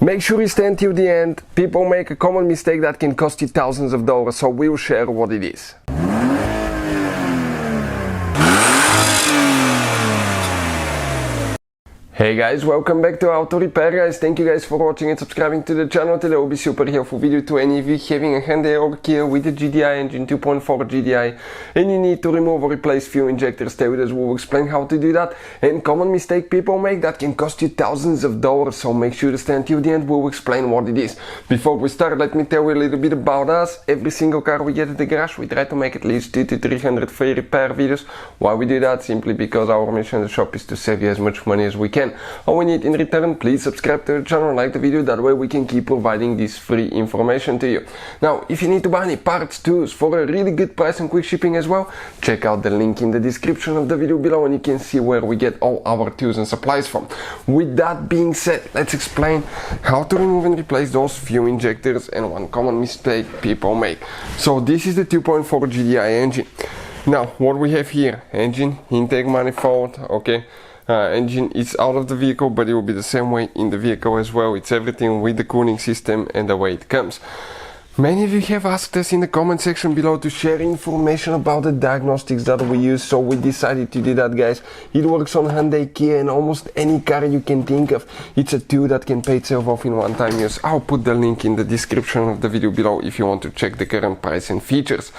Make sure you stay until the end. People make a common mistake that can cost you thousands of dollars, so we'll share what it is. Hey guys, welcome back to Auto Repair guys. Thank you guys for watching and subscribing to the channel. Today will be super helpful video to any of you having a Hyundai or Kia with a GDI engine, 2.4 Gdi, and you need to remove or replace fuel injectors. Stay with us, we'll explain how to do that and common mistake people make that can cost you thousands of dollars, so make sure to stay until the end. We'll explain what it is. Before we start, let me tell you a little bit about us. Every single car we get at the garage, we try to make at least 200 to 300 free repair videos. Why we do that? Simply because our mission in the shop is to save you as much money as we can. All we need in return, please subscribe to the channel, like the video, that way we can keep providing this free information to you. Now, if you need to buy any parts, tools for a really good price and quick shipping as well, check out the link in the description of the video below and you can see where we get all our tools and supplies from. With that being said, let's explain how to remove and replace those fuel injectors and one common mistake people make. So this is the 2.4 Gdi engine. Now, what we have here, engine, intake manifold, okay. Engine is out of the vehicle, but it will be the same way in the vehicle as well. It's everything with the cooling system and the way it comes. Many of you have asked us in the comment section below to share information about the diagnostics that we use, so we decided to do that, guys. It works on Hyundai, Kia and almost any car you can think of. It's a tool that can pay itself off in one-time use. I'll put the link in the description of the video below if you want to check the current price and features.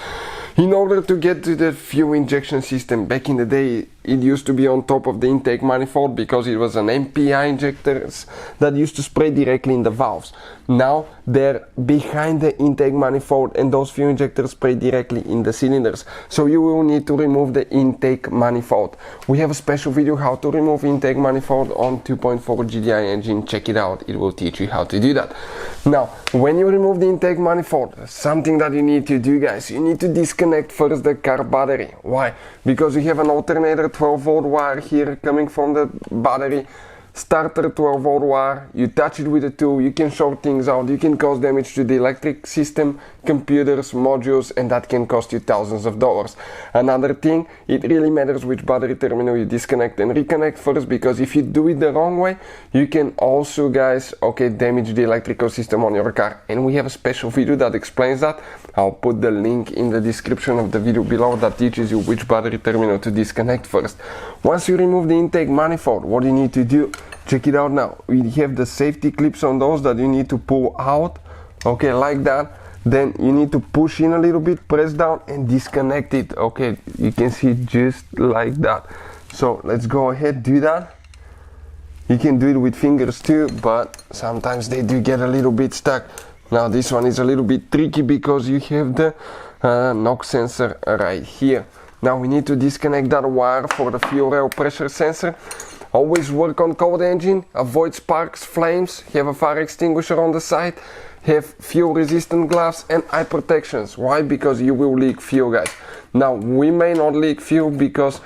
In order to get to the fuel injection system, back in the day it used to be on top of the intake manifold because it was an MPI injectors that used to spray directly in the valves. Now they're behind the intake manifold and those fuel injectors spray directly in the cylinders. So you will need to remove the intake manifold. We have a special video how to remove intake manifold on 2.4 Gdi engine. Check it out, it will teach you how to do that. Now, when you remove the intake manifold, something that you need to do, guys, you need to disconnect first the car battery. Why? Because you have an alternator 12-volt wire here coming from the battery, starter 12-volt wire. You touch it with a tool, you can short things out, you can cause damage to the electric system, computers, modules, and that can cost you thousands of dollars. Another thing, it really matters which battery terminal you disconnect and reconnect first, because if you do it the wrong way, you can also, guys, okay, damage the electrical system on your car. And we have a special video that explains that. I'll put the link in the description of the video below that teaches you which battery terminal to disconnect first. Once you remove the intake manifold, what you need to do, check it out now. We have the safety clips on those that you need to pull out, okay, like that. Then you need to push in a little bit, press down and disconnect it, okay. You can see just like that. So let's go ahead, do that. You can do it with fingers too, but sometimes they do get a little bit stuck. Now this one is a little bit tricky because you have the knock sensor right here. Now we need to disconnect that wire for the fuel rail pressure sensor. Always work on cold engine, avoid sparks, flames, have a fire extinguisher on the side, have fuel resistant gloves and eye protections. Why? Because you will leak fuel, guys. Now we may not leak fuel because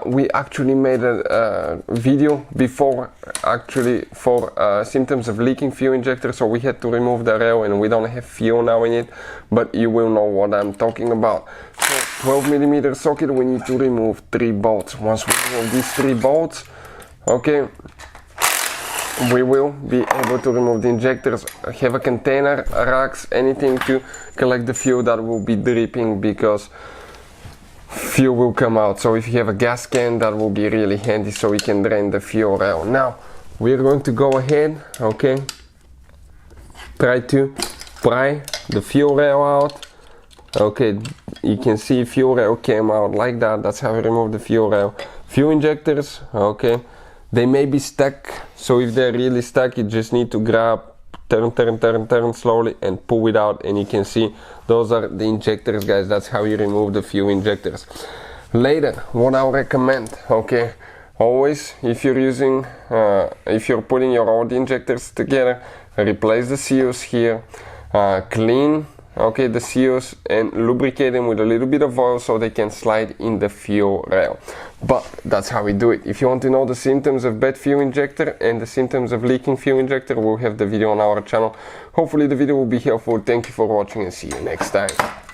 we actually made a video before actually for symptoms of leaking fuel injector, so we had to remove the rail and we don't have fuel now in it, but you will know what I'm talking about. So 12mm socket, we need to remove 3 bolts. Once we remove these 3 bolts, okay, we will be able to remove the injectors. Have a container, racks, anything to collect the fuel that will be dripping because fuel will come out. So if you have a gas can, that will be really handy so we can drain the fuel rail. Now we're going to go ahead, okay, try to pry the fuel rail out. Okay, you can see fuel rail came out like that. That's how we remove the fuel rail. Fuel injectors, okay, they may be stuck, so if they're really stuck, you just need to grab, turn slowly and pull it out, and you can see those are the injectors, guys. That's how you remove the fuel injectors. Later, what I'll recommend, okay, always if you're using, if you're putting your old injectors together, replace the seals here, clean, okay, the seals and lubricate them with a little bit of oil so they can slide in the fuel rail. But that's how we do it. If you want to know the symptoms of bad fuel injector and the symptoms of leaking fuel injector, we'll have the video on our channel. Hopefully the video will be helpful. Thank you for watching and see you next time.